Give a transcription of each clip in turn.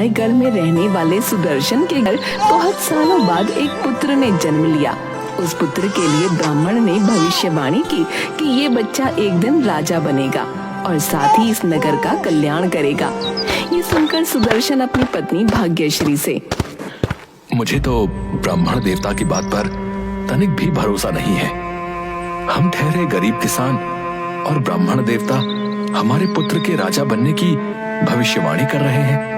रायगढ़ में रहने वाले सुदर्शन के घर बहुत सालों बाद एक पुत्र ने जन्म लिया। उस पुत्र के लिए ब्राह्मण ने भविष्यवाणी की कि ये बच्चा एक दिन राजा बनेगा और साथ ही इस नगर का कल्याण करेगा। ये सुनकर सुदर्शन अपनी पत्नी भाग्यश्री से, मुझे तो ब्राह्मण देवता की बात पर तनिक भी भरोसा नहीं है। हम ठहरे गरीब किसान और ब्राह्मण देवता हमारे पुत्र के राजा बनने की भविष्यवाणी कर रहे हैं।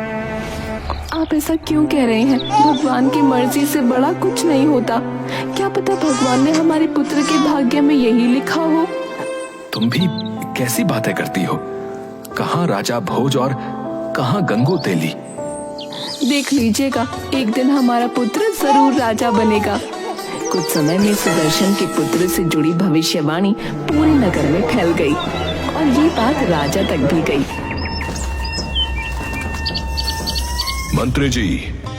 आप ऐसा क्यों कह रहे हैं? भगवान की मर्जी से बड़ा कुछ नहीं होता। क्या पता भगवान ने हमारे पुत्र के भाग्य में यही लिखा हो। तुम भी कैसी बातें करती हो? कहाँ राजा भोज और कहाँ गंगू तेली। देख लीजिएगा, एक दिन हमारा पुत्र जरूर राजा बनेगा। कुछ समय में सुदर्शन के पुत्र से जुड़ी भविष्यवाणी पूरे नगर में फैल गई और ये बात राजा तक भी गई। मंत्री जी,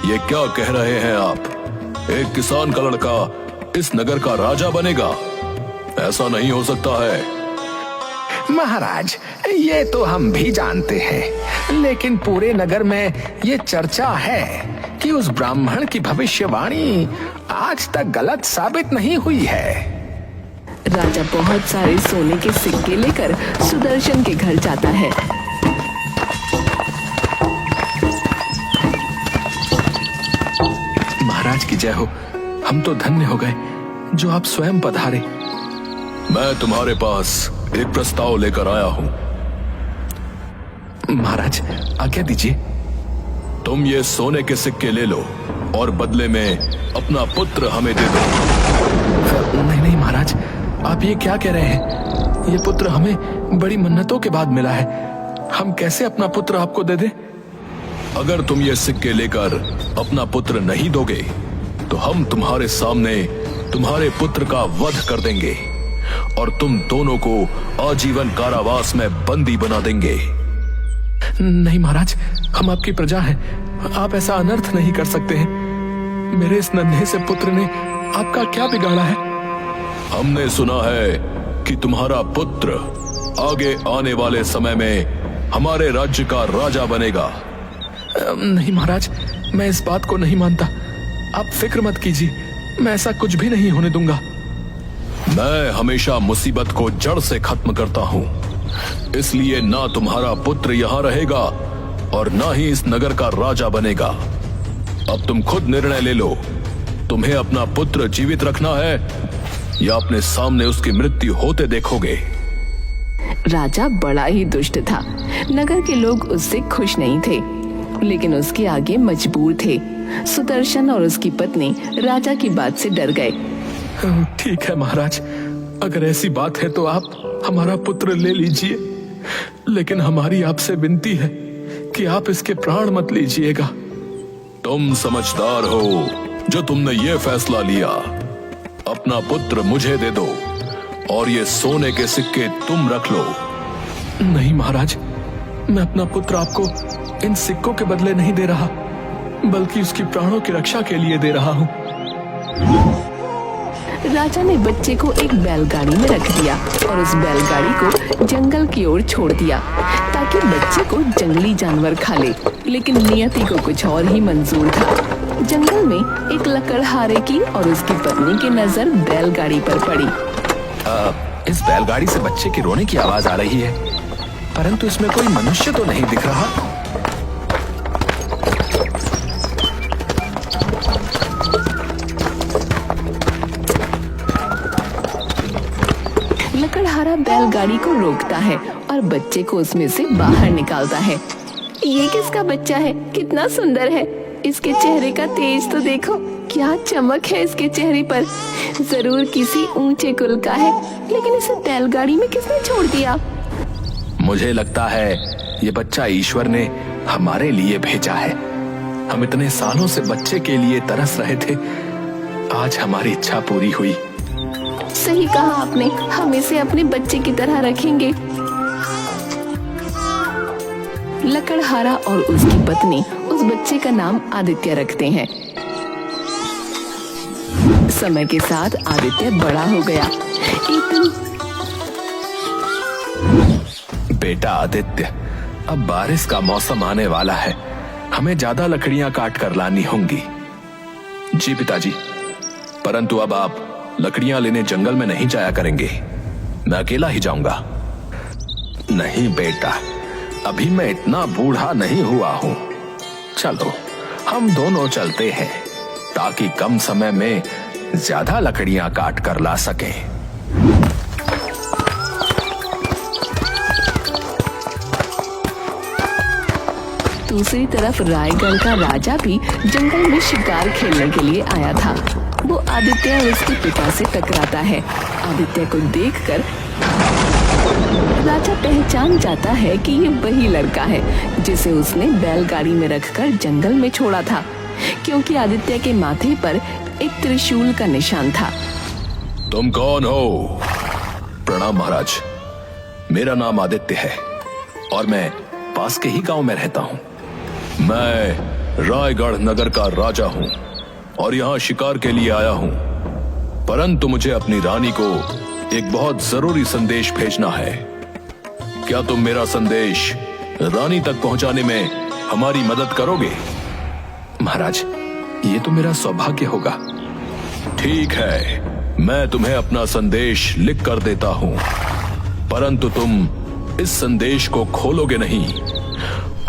ये क्या कह रहे हैं आप? एक किसान का लड़का इस नगर का राजा बनेगा? ऐसा नहीं हो सकता है। महाराज, ये तो हम भी जानते हैं, लेकिन पूरे नगर में ये चर्चा है कि उस ब्राह्मण की भविष्यवाणी आज तक गलत साबित नहीं हुई है। राजा बहुत सारे सोने के सिक्के लेकर सुदर्शन के घर जाता है। महाराज की जय हो। हम तो धन्य हो गए जो आप स्वयं पधारे। मैं तुम्हारे पास एक प्रस्ताव लेकर आया हूँ। महाराज, आज्ञा दीजिए। तुम ये सोने के सिक्के ले लो और बदले में अपना पुत्र हमें दे दो। नहीं नहीं महाराज, आप ये क्या कह रहे हैं? ये पुत्र हमें बड़ी मन्नतों के बाद मिला है। हम कैसे अपना पुत्र आपको दे दें? अगर तुम ये सिक्के लेकर अपना पुत्र नहीं दोगे तो हम तुम्हारे सामने तुम्हारे पुत्र का वध कर देंगे और तुम दोनों को आजीवन कारावास में बंदी बना देंगे। नहीं महाराज, हम आपकी प्रजा हैं। आप ऐसा अनर्थ नहीं कर सकते हैं। मेरे इस नन्हे से पुत्र ने आपका क्या बिगाड़ा है? हमने सुना है कि तुम्हारा पुत्र आगे आने वाले समय में हमारे राज्य का राजा बनेगा। नहीं महाराज, मैं इस बात को नहीं मानता। आप फिक्र मत कीजिए, मैं ऐसा कुछ भी नहीं होने दूंगा। मैं हमेशा मुसीबत को जड़ से खत्म करता हूँ, इसलिए ना तुम्हारा पुत्र यहाँ रहेगा और ना ही इस नगर का राजा बनेगा। अब तुम खुद निर्णय ले लो, तुम्हें अपना पुत्र जीवित रखना है या अपने सामने उसकी मृत्यु होते देखोगे। राजा बड़ा ही दुष्ट था। नगर के लोग उससे खुश नहीं थे, लेकिन उसके आगे मजबूर थे। सुदर्शन और उसकी पत्नी राजा की बात से डर गए। ठीक है महाराज, अगर ऐसी बात है तो आप हमारा पुत्र ले लीजिए, लेकिन हमारी आपसे विनती है कि आप इसके प्राण मत लीजिएगा। तुम समझदार हो जो तुमने ये फैसला लिया। अपना पुत्र मुझे दे दो और ये सोने के सिक्के तुम रख लो। नहीं महाराज, मैं अपना पुत्र आपको इन सिक्कों के बदले नहीं दे रहा, बल्कि उसकी प्राणों की रक्षा के लिए दे रहा हूँ। राजा ने बच्चे को एक बैलगाड़ी में रख दिया और उस बैलगाड़ी को जंगल की ओर छोड़ दिया ताकि बच्चे को जंगली जानवर खा ले। लेकिन नियति को कुछ और ही मंजूर था। जंगल में एक लकड़हारे की और उसकी पत्नी की नजर बैलगाड़ी पर पड़ी। इस बैलगाड़ी से बच्चे की रोने की आवाज आ रही है, परंतु इसमें कोई मनुष्य तो नहीं दिख रहा। लकड़हारा बैलगाड़ी को रोकता है और बच्चे को उसमें से बाहर निकालता है। ये किसका बच्चा है? कितना सुंदर है। इसके चेहरे का तेज तो देखो, क्या चमक है इसके चेहरे पर। जरूर किसी ऊंचे कुल का है, लेकिन इसे बैलगाड़ी में किसने छोड़ दिया? मुझे लगता है ये बच्चा ईश्वर ने हमारे लिए भेजा है। हम इतने सालों से बच्चे के लिए तरस रहे थे, आज हमारी इच्छा पूरी हुई। सही कहा आपने, हम इसे अपने बच्चे की तरह रखेंगे। लकड़हारा और उसकी पत्नी उस बच्चे का नाम आदित्य रखते हैं। समय के साथ आदित्य बड़ा हो गया। एक दिन बेटा आदित्य, अब बारिश का मौसम आने वाला है। हमें ज्यादा लकड़ियां काट कर लानी होंगी। जी पिताजी, परंतु अब आप लकड़ियां लेने जंगल में नहीं जाया करेंगे, मैं अकेला ही जाऊंगा। नहीं बेटा, अभी मैं इतना बूढ़ा नहीं हुआ हूं। चलो हम दोनों चलते हैं ताकि कम समय में ज्यादा लकड़ियां काट कर ला सकें। दूसरी तरफ रायगढ़ का राजा भी जंगल में शिकार खेलने के लिए आया था। वो आदित्य और उसके पिता से टकराता है। आदित्य को देखकर राजा पहचान जाता है कि ये वही लड़का है जिसे उसने बैलगाड़ी में रखकर जंगल में छोड़ा था, क्योंकि आदित्य के माथे पर एक त्रिशूल का निशान था। तुम कौन हो? प्रणाम महाराज, मेरा नाम आदित्य है और मैं पास के ही गांव में रहता हूं। मैं रायगढ़ नगर का राजा हूं और यहाँ शिकार के लिए आया हूं, परंतु मुझे अपनी रानी को एक बहुत जरूरी संदेश भेजना है। क्या तुम मेरा संदेश रानी तक पहुंचाने में हमारी मदद करोगे? महाराज, ये तो मेरा सौभाग्य होगा। ठीक है, मैं तुम्हें अपना संदेश लिख कर देता हूं, परंतु तुम इस संदेश को खोलोगे नहीं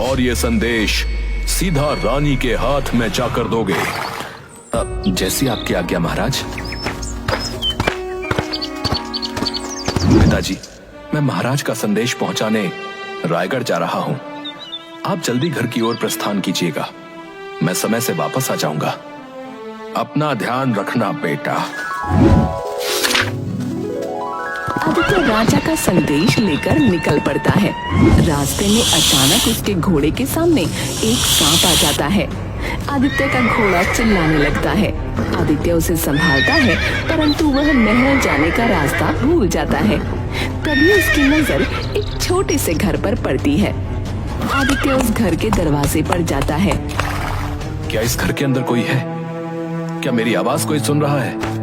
और ये संदेश सीधा रानी के हाथ में जाकर दोगे। जैसी आपकी आज्ञा महाराज। पिताजी, मैं महाराज का संदेश पहुंचाने रायगढ़ जा रहा हूं। आप जल्दी घर की ओर प्रस्थान कीजिएगा, मैं समय से वापस आ जाऊंगा। अपना ध्यान रखना बेटा। आदित्य राजा का संदेश लेकर निकल पड़ता है। रास्ते में अचानक उसके घोड़े के सामने एक सांप आ जाता है। आदित्य का घोड़ा चिल्लाने लगता है। आदित्य उसे संभालता है, परंतु वह महल जाने का रास्ता भूल जाता है। तभी उसकी नजर एक छोटे से घर पर पड़ती है। आदित्य उस घर के दरवाजे पर जाता है। क्या इस घर के अंदर कोई है? क्या मेरी आवाज कोई सुन रहा है?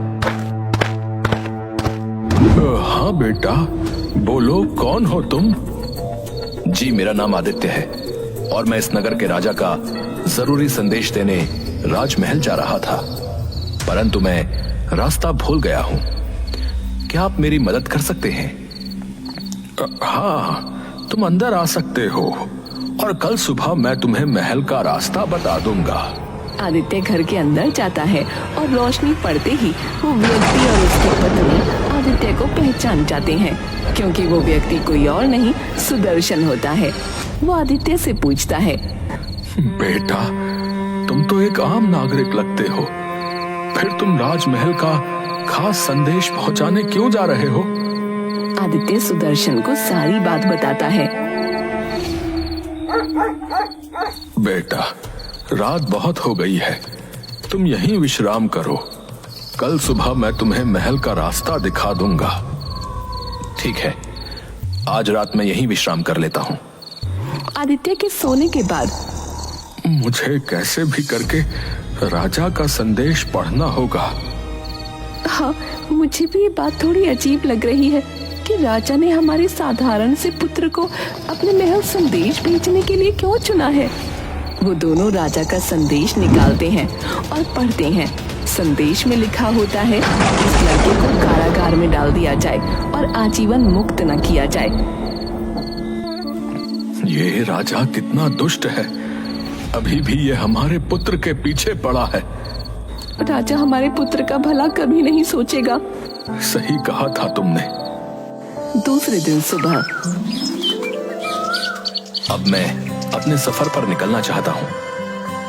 हाँ बेटा, बोलो, कौन हो तुम? जी, मेरा नाम आदित्य है और मैं इस नगर के राजा का जरूरी संदेश देने राजमहल जा रहा था, परंतु मैं रास्ता भूल गया हूँ। क्या आप मेरी मदद कर सकते हैं? हाँ, तुम अंदर आ सकते हो और कल सुबह मैं तुम्हें महल का रास्ता बता दूंगा। आदित्य घर के अंदर जाता है और रोशनी पड़ते ही वो व्यक्ति और उसकी पत्नी आदित्य को पहचान जाते हैं, क्योंकि वो व्यक्ति कोई और नहीं सुदर्शन होता है। वो आदित्य से पूछता है, बेटा, तुम तो एक आम नागरिक लगते हो, फिर तुम राजमहल का खास संदेश पहुंचाने क्यों जा रहे हो? आदित्य सुदर्शन को सारी बात बताता है। बेटा, रात बहुत हो गई है, तुम यहीं विश्राम करो। कल सुबह मैं तुम्हें महल का रास्ता दिखा दूंगा। ठीक है, आज रात मैं यहीं विश्राम कर लेता हूँ। आदित्य के सोने के बाद मुझे कैसे भी करके राजा का संदेश पढ़ना होगा। हाँ, मुझे भी ये बात थोड़ी अजीब लग रही है कि राजा ने हमारे साधारण से पुत्र को अपने महल संदेश भेजने के लिए क्यों चुना है। वो दोनों राजा का संदेश निकालते हैं और पढ़ते हैं। संदेश में लिखा होता है कि इस लड़के को कारागार में डाल दिया जाए और आजीवन मुक्त न किया जाए। ये राजा कितना दुष्ट है, अभी भी ये हमारे पुत्र के पीछे पड़ा है। राजा हमारे पुत्र का भला कभी नहीं सोचेगा। सही कहा था तुमने। दूसरे दिन सुबह अब मैं अपने सफर पर निकलना चाहता हूँ।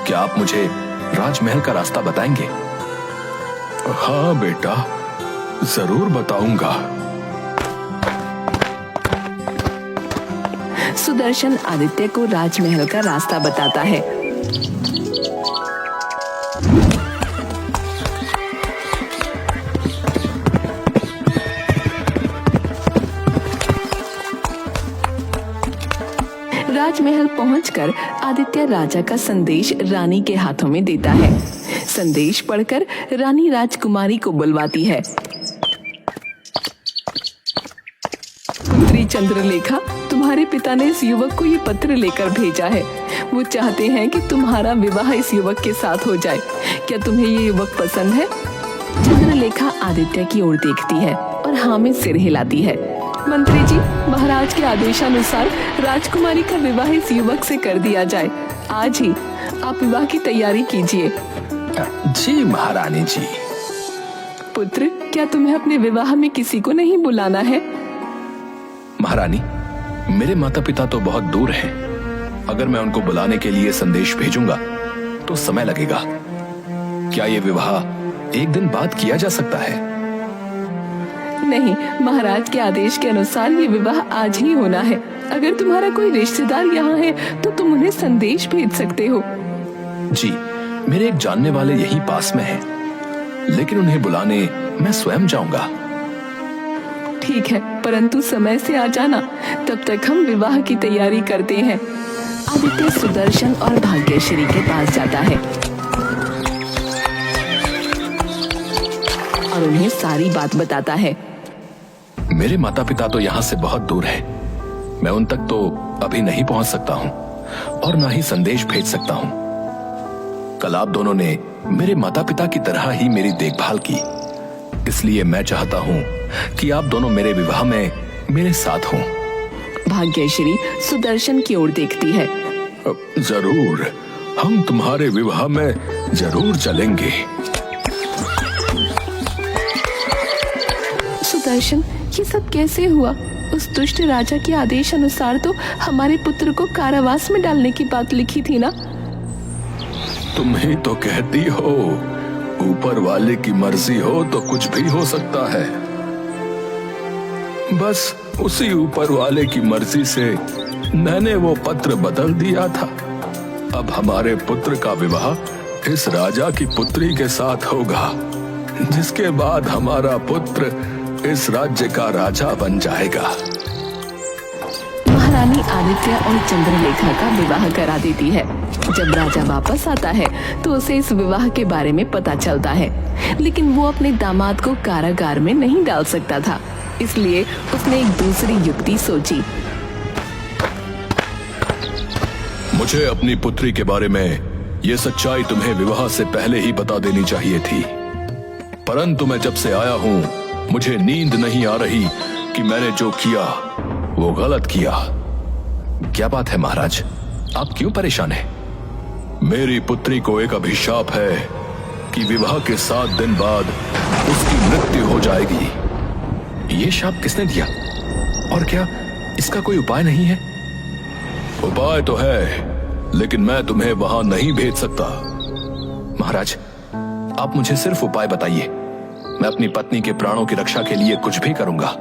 क्या आप मुझे राजमहल का रास्ता बताएंगे? हाँ बेटा, जरूर बताऊंगा। सुदर्शन आदित्य को राजमहल का रास्ता बताता है। राजमहल पहुंचकर आदित्य राजा का संदेश रानी के हाथों में देता है। संदेश पढ़कर रानी राजकुमारी को बुलवाती है। पुत्री चंद्रलेखा, तुम्हारे पिता ने इस युवक को ये पत्र लेकर भेजा है। वो चाहते हैं कि तुम्हारा विवाह इस युवक के साथ हो जाए। क्या तुम्हें ये युवक पसंद है? चंद्रलेखा आदित्य की ओर देखती है और हाँ में सिर हिलाती है। मंत्री जी, महाराज के आदेशानुसार राजकुमारी का विवाह इस युवक से कर दिया जाए। आज ही आप विवाह की तैयारी कीजिए। जी महारानी जी। पुत्र, क्या तुम्हें अपने विवाह में किसी को नहीं बुलाना है? महारानी, मेरे माता पिता तो बहुत दूर हैं। अगर मैं उनको बुलाने के लिए संदेश भेजूंगा तो समय लगेगा। क्या ये विवाह एक दिन बाद किया जा सकता है? नहीं, महाराज के आदेश के अनुसार ये विवाह आज ही होना है। अगर तुम्हारा कोई रिश्तेदार यहाँ है तो तुम उन्हें संदेश भेज सकते हो। जी, मेरे एक जानने वाले यहीं पास में हैं, लेकिन उन्हें बुलाने मैं स्वयं जाऊंगा। ठीक है, परंतु समय से आ जाना, तब तक हम विवाह की तैयारी करते हैं। आदित्य सुदर्शन और भाग्यश्री के पास जाता है और उन्हें सारी बात बताता है। मेरे माता पिता तो यहाँ से बहुत दूर हैं। मैं उन तक तो अभी नहीं पहुंच सकता हूँ और ना ही संदेश भेज सकता हूँ। कल आप दोनों ने मेरे माता पिता की तरह ही मेरी देखभाल की, इसलिए मैं चाहता हूँ कि आप दोनों मेरे विवाह में मेरे साथ हों। भाग्यश्री सुदर्शन की ओर देखती है। जरूर, हम तुम्हारे विवाह में जरूर चलेंगे। सुदर्शन, ये सब कैसे हुआ? उस दुष्ट राजा के आदेश अनुसार तो हमारे पुत्र को कारावास में डालने की बात लिखी थी ना? तुम ही तो कहती हो, ऊपर वाले की मर्जी हो तो कुछ भी हो सकता है। बस उसी ऊपर वाले की मर्जी से मैंने वो पत्र बदल दिया था। अब हमारे पुत्र का विवाह इस राजा की पुत्री के साथ होगा, जिसके बाद हमारा पुत्र इस राज्य का राजा बन जाएगा। महारानी आदित्य और चंद्रलेखा का विवाह करा देती है। जब राजा वापस आता है तो उसे इस विवाह के बारे में पता चलता है, लेकिन वो अपने दामाद को कारागार में नहीं डाल सकता था, इसलिए उसने एक दूसरी युक्ति सोची। मुझे अपनी पुत्री के बारे में ये सच्चाई तुम्हें विवाह से पहले ही बता देनी चाहिए थी, परंतु मैं जब से आया हूँ मुझे नींद नहीं आ रही कि मैंने जो किया वो गलत किया। क्या बात है महाराज, आप क्यों परेशान हैं? मेरी पुत्री को एक अभिशाप है कि विवाह के 7 दिन बाद उसकी मृत्यु हो जाएगी। ये शाप किसने दिया और क्या इसका कोई उपाय नहीं है? उपाय तो है, लेकिन मैं तुम्हें वहां नहीं भेज सकता। महाराज, आप मुझे सिर्फ उपाय बताइए, मैं अपनी पत्नी के प्राणों की रक्षा के लिए कुछ भी करूंगा।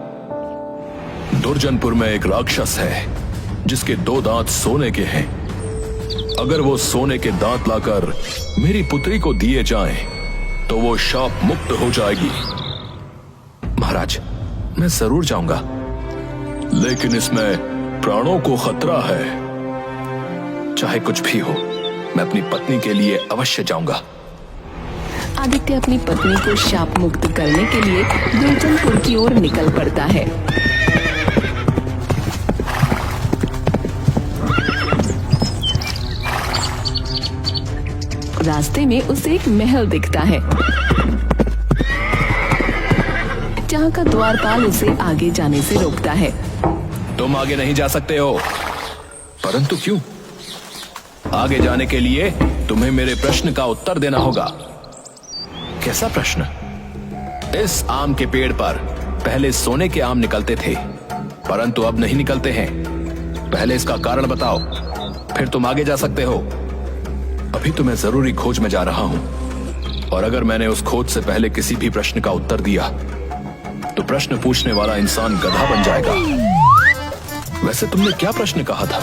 दुर्जनपुर में एक राक्षस है जिसके 2 दांत सोने के हैं। अगर वो सोने के दांत लाकर मेरी पुत्री को दिए जाएं, तो वो शाप मुक्त हो जाएगी। महाराज, मैं जरूर जाऊंगा, लेकिन इसमें प्राणों को खतरा है। चाहे कुछ भी हो, मैं अपनी पत्नी के लिए अवश्य जाऊंगा। आदित्य अपनी पत्नी को शाप मुक्त करने के लिए दुर्जनपुर की ओर निकल पड़ता है। रास्ते में उसे एक महल दिखता है, जहाँ का द्वारपाल उसे आगे जाने से रोकता है। तुम आगे नहीं जा सकते हो। परंतु क्यों? आगे जाने के लिए तुम्हें मेरे प्रश्न का उत्तर देना होगा। कैसा प्रश्न? इस आम के पेड़ पर पहले सोने के आम निकलते थे, परंतु अब नहीं निकलते हैं। पहले इसका कारण बताओ, फिर तुम आगे जा सकते हो। अभी तो मैं जरूरी खोज में जा रहा हूं, और अगर मैंने उस खोज से पहले किसी भी प्रश्न का उत्तर दिया तो प्रश्न पूछने वाला इंसान गधा बन जाएगा। वैसे तुमने क्या प्रश्न कहा था?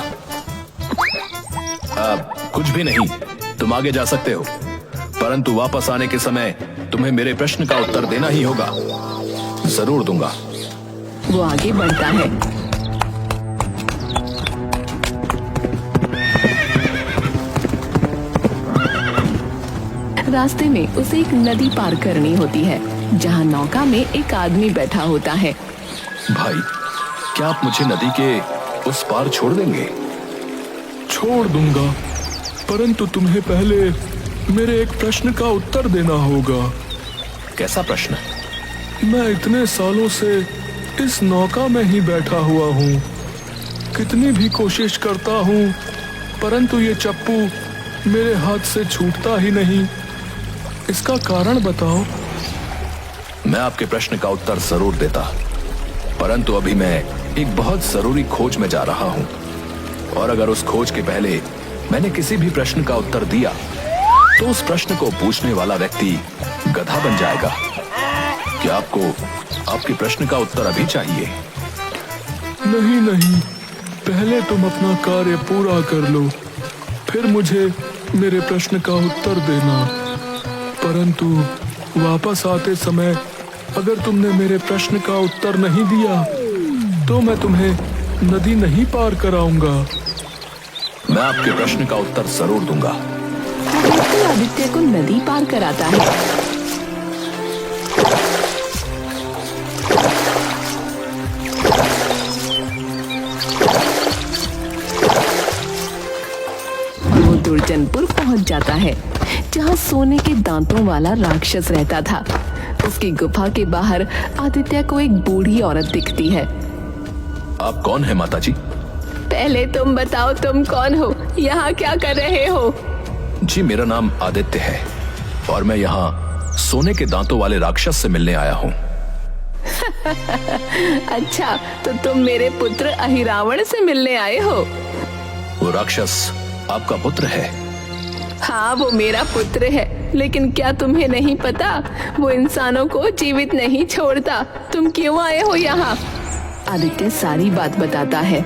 कुछ भी नहीं, तुम आगे जा सकते हो, परंतु वापस आने के समय तुम्हें मेरे प्रश्न का उत्तर देना ही होगा। जरूर दूंगा। वो आगे बढ़ता है। रास्ते में उसे एक नदी पार करनी होती है, जहाँ नौका में एक आदमी बैठा होता है। भाई, क्या आप मुझे नदी के उस पार छोड़ देंगे? छोड़ दूंगा, परंतु तुम्हें पहले मेरे एक प्रश्न का उत्तर देना होगा। कैसा प्रश्न? मैं इतने सालों से इस नौका में ही बैठा हुआ हूँ, कितनी भी कोशिश करता हूँ, परंतु ये चप्पू मेरे हाथ से छूटता ही नहीं। इसका कारण बताओ। मैं आपके प्रश्न का उत्तर जरूर देता, परंतु अभी मैं एक बहुत जरूरी खोज में जा रहा हूं, और अगर उस खोज के पहले मैंने किसी भी प्रश्न का उत्तर दिया तो उस प्रश्न को पूछने वाला व्यक्ति गधा बन जाएगा। क्या आपको आपके प्रश्न का उत्तर अभी चाहिए? नहीं नहीं, पहले तुम अपना कार्य पूरा कर लो, फिर मुझे मेरे प्रश्न का उत्तर देना। परंतु वापस आते समय अगर तुमने मेरे प्रश्न का उत्तर नहीं दिया तो मैं तुम्हें नदी नहीं पार कराऊंगा। मैं आपके प्रश्न का उत्तर जरूर दूंगा। व्यक्ति आदित्य को नदी पार कराता है। वो दुर्जनपुर पहुंच जाता है, जहां सोने के दांतों वाला राक्षस रहता था। उसकी गुफा के बाहर आदित्य को एक बूढ़ी औरत दिखती है। आप कौन है माताजी? पहले तुम बताओ, तुम कौन हो? यहाँ क्या कर रहे हो? जी, मेरा नाम आदित्य है और मैं यहाँ सोने के दांतों वाले राक्षस से मिलने आया हूँ। अच्छा, तो तुम मेरे पुत्र अहिरावण से मिलने आए हो? वो राक्षस आपका पुत्र है? हाँ, वो मेरा पुत्र है, लेकिन क्या तुम्हें नहीं पता, वो इंसानों को जीवित नहीं छोड़ता। तुम क्यों आए हो यहाँ? आदित्य सारी बात बताता है।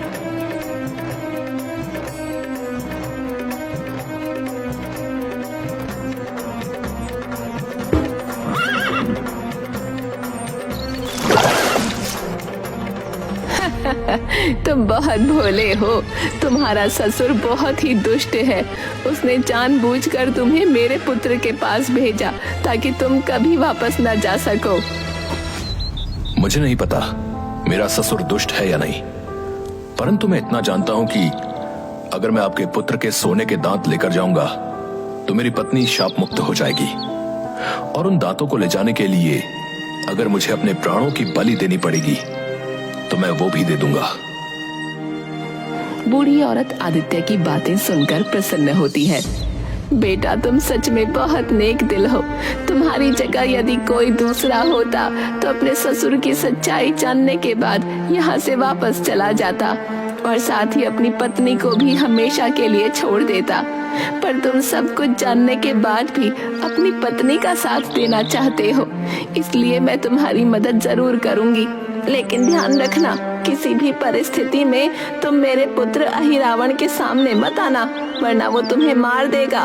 तुम बहुत भोले हो। तुम्हारा ससुर बहुत ही दुष्ट है। उसने जानबूझकर तुम्हें मेरे पुत्र के पास भेजा ताकि तुम कभी वापस न जा सको। मुझे नहीं पता मेरा ससुर दुष्ट है या नहीं, परंतु मैं इतना जानता हूं कि अगर मैं आपके पुत्र के सोने के दांत लेकर जाऊंगा तो मेरी पत्नी शाप मुक्त हो जाएगी, और उन दांतों को ले जाने के लिए अगर मुझे अपने प्राणों की बलि देनी पड़ेगी तो मैं वो भी दे दूंगा। बूढ़ी औरत आदित्य की बातें सुनकर प्रसन्न होती है। बेटा, तुम सच में बहुत नेक दिल हो। तुम्हारी जगह यदि कोई दूसरा होता तो अपने ससुर की सच्चाई जानने के बाद यहाँ से वापस चला जाता और साथ ही अपनी पत्नी को भी हमेशा के लिए छोड़ देता। पर तुम सब कुछ जानने के बाद भी अपनी पत्नी का साथ देना चाहते हो, इसलिए मैं तुम्हारी मदद जरूर करूंगी। लेकिन ध्यान रखना, किसी भी परिस्थिति में तुम मेरे पुत्र अहिरावण के सामने मत आना, वरना वो तुम्हें मार देगा।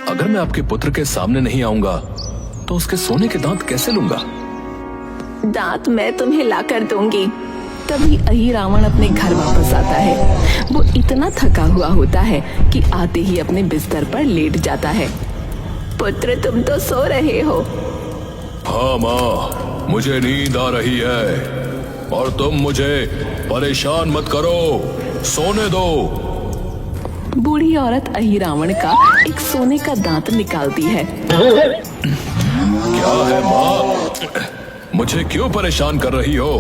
अगर मैं आपके पुत्र के सामने नहीं आऊंगा तो उसके सोने के दांत कैसे लूंगा? दांत मैं तुम्हें लाकर दूंगी। तभी अहिरावण अपने घर वापस आता है। वो इतना थका हुआ होता है कि आते ही अपने बिस्तर पर लेट जाता है। पुत्र, तुम तो सो रहे हो। हाँ माँ, मुझे नींद आ रही है और तुम मुझे परेशान मत करो, सोने दो। बूढ़ी औरत अहिरावण का एक सोने का दांत निकालती है। क्या है माँ, मुझे क्यों परेशान कर रही हो?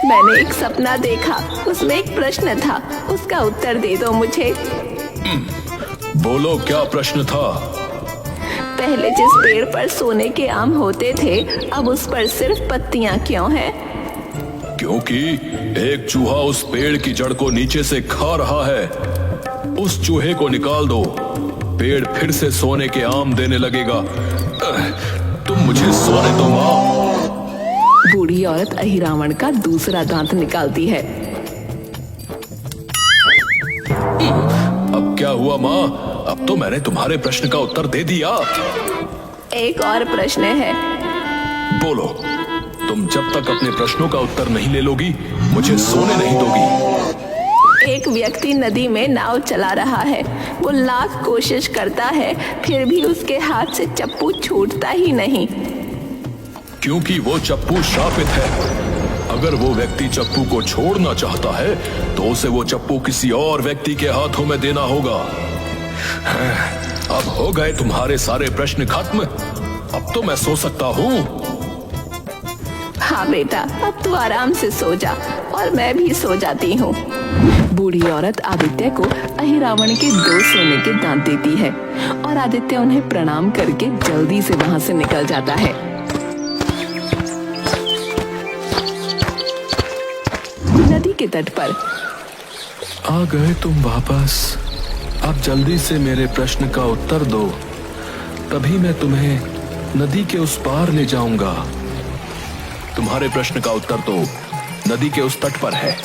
मैंने एक सपना देखा, उसमें एक प्रश्न था, उसका उत्तर दे दो मुझे। बोलो, क्या प्रश्न था? पहले जिस पेड़ पर सोने के आम होते थे, अब उस पर सिर्फ पत्तियां क्यों हैं? क्योंकि एक चूहा उस पेड़ की जड़ को नीचे से खा रहा है। उस चूहे को निकाल दो, पेड़ फिर से सोने के आम देने लगेगा। तुम मुझे सोने दो माँ। बूढ़ी औरत अहिरावण का दूसरा दांत निकालती है। अब क्या हुआ माँ? अब तो मैंने तुम्हारे प्रश्न का उत्तर दे दिया। एक और प्रश्न है। बोलो, तुम जब तक अपने प्रश्नों का उत्तर नहीं ले लोगी मुझे सोने नहीं दोगी। एक व्यक्ति नदी में नाव चला रहा है। वो लाख कोशिश करता है, फिर भी उसके हाथ से चप्पू छूटता ही नहीं। क्योंकि वो चप्पू शापित है। अगर वो व्यक्ति चप्पू को छोड़ना चाहता है तो उसे वो चप्पू किसी और व्यक्ति के हाथों में देना होगा। अब हो गए तुम्हारे सारे प्रश्न खत्म। अब तो मैं सो सकता हूँ। हाँ बेटा, अब तू आराम से सो जा और मैं भी सो जाती हूँ। बूढ़ी औरत आदित्य को अहिरावण के 2 सोने के दांत देती है और आदित्य उन्हें प्रणाम करके जल्दी से वहाँ से निकल जाता है। नदी के तट पर आ गए तुम वापस। अब जल्दी से मेरे प्रश्न का उत्तर दो, तभी मैं तुम्हें नदी के उस पार ले जाऊंगा। तुम्हारे प्रश्न का उत्तर तो नदी के उस तट पर है।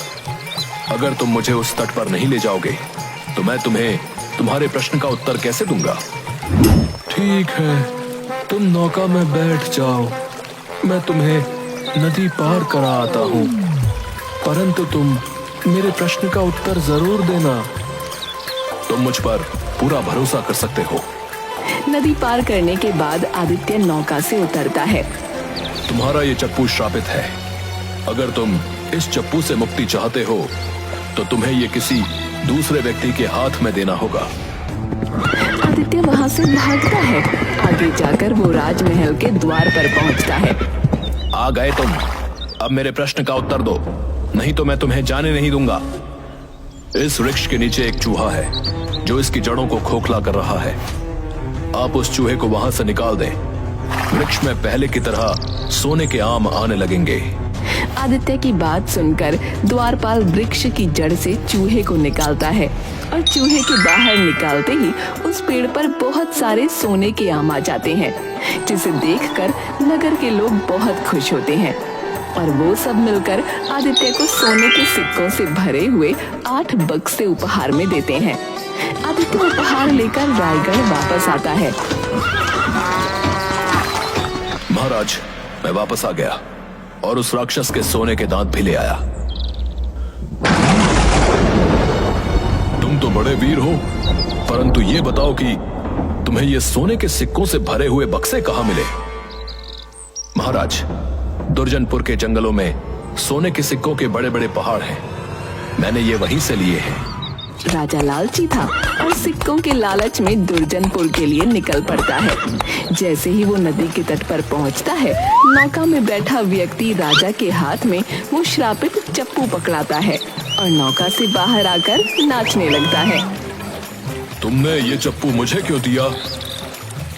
अगर तुम मुझे उस तट पर नहीं ले जाओगे तो मैं तुम्हें तुम्हारे प्रश्न का उत्तर कैसे दूंगा? ठीक है, तुम नौका में बैठ जाओ, मैं तुम्हें नदी पार करा आता हूँ, परंतु तुम मेरे प्रश्न का उत्तर जरूर देना। तुम मुझ पर पूरा भरोसा कर सकते हो। नदी पार करने के बाद आदित्य नौका से उतरता है। तुम्हारा ये चप्पू श्रापित है। अगर तुम इस चप्पू से मुक्ति चाहते हो तो तुम्हें ये किसी दूसरे व्यक्ति के हाथ में देना होगा। आदित्य वहाँ से भागता है। आगे जाकर वो राजमहल के द्वार पर पहुँचता है। आ गए तुम। अब मेरे प्रश्न का उत्तर दो, नहीं तो मैं तुम्हें जाने नहीं दूंगा। इस वृक्ष के नीचे एक चूहा है जो इसकी जड़ों को खोखला कर रहा है। आप उस चूहे को वहां से निकाल दें। वृक्ष में पहले की तरह सोने के आम आने लगेंगे। आदित्य की बात सुनकर द्वारपाल वृक्ष की जड़ से चूहे को निकालता है और चूहे के बाहर निकालते ही उस पेड़ पर बहुत सारे सोने के आम आ जाते हैं, जिसे देखकर नगर के लोग बहुत खुश होते हैं और वो सब मिलकर आदित्य को सोने के सिक्कों से भरे हुए 8 बक्से उपहार में देते हैं। आदित्य उपहार लेकर रायगढ़ वापस आता है। महाराज, मैं वापस आ गया और उस राक्षस के सोने के दांत भी ले आया। तुम तो बड़े वीर हो, परंतु ये बताओ कि तुम्हें ये सोने के सिक्कों से भरे हुए बक्से कहाँ मिले? महाराज, दुर्जनपुर के जंगलों में सोने के सिक्कों के बड़े बड़े पहाड़ हैं। मैंने ये वहीं से लिए हैं। राजा लालची था और सिक्कों के लालच में दुर्जनपुर के लिए निकल पड़ता है। जैसे ही वो नदी के तट पर पहुंचता है, नौका में बैठा व्यक्ति राजा के हाथ में वो श्रापित चप्पू पकड़ाता है और नौका से बाहर आकर नाचने लगता है। तुमने ये चप्पू मुझे क्यों दिया?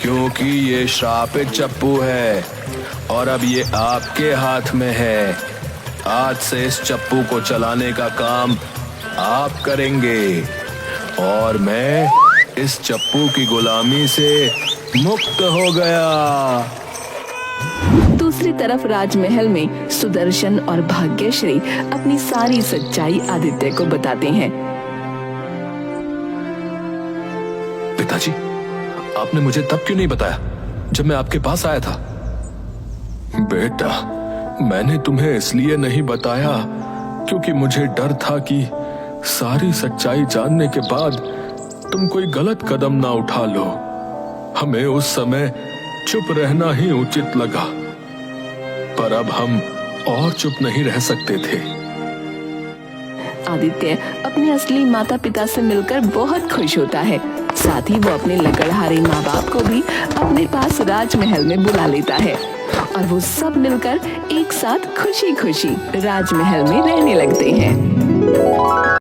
क्योंकि ये श्रापित चप्पू है और अब ये आपके हाथ में है। आज से इस चप्पू को चलाने का काम आप करेंगे और मैं इस चप्पू की गुलामी से मुक्त हो गया। दूसरी तरफ राजमहल में सुदर्शन और भाग्यश्री अपनी सारी सच्चाई आदित्य को बताते हैं। पिताजी, आपने मुझे तब क्यों नहीं बताया जब मैं आपके पास आया था? बेटा, मैंने तुम्हें इसलिए नहीं बताया क्योंकि मुझे डर था कि सारी सच्चाई जानने के बाद तुम कोई गलत कदम ना उठा लो। हमें उस समय चुप रहना ही उचित लगा, पर अब हम और चुप नहीं रह सकते थे। आदित्य अपने असली माता पिता से मिलकर बहुत खुश होता है। साथ ही वो अपने लकड़हारे माँ बाप को भी अपने पास राजमहल में बुला लेता है और वो सब मिलकर एक साथ खुशी खुशी राजमहल में रहने लगते हैं।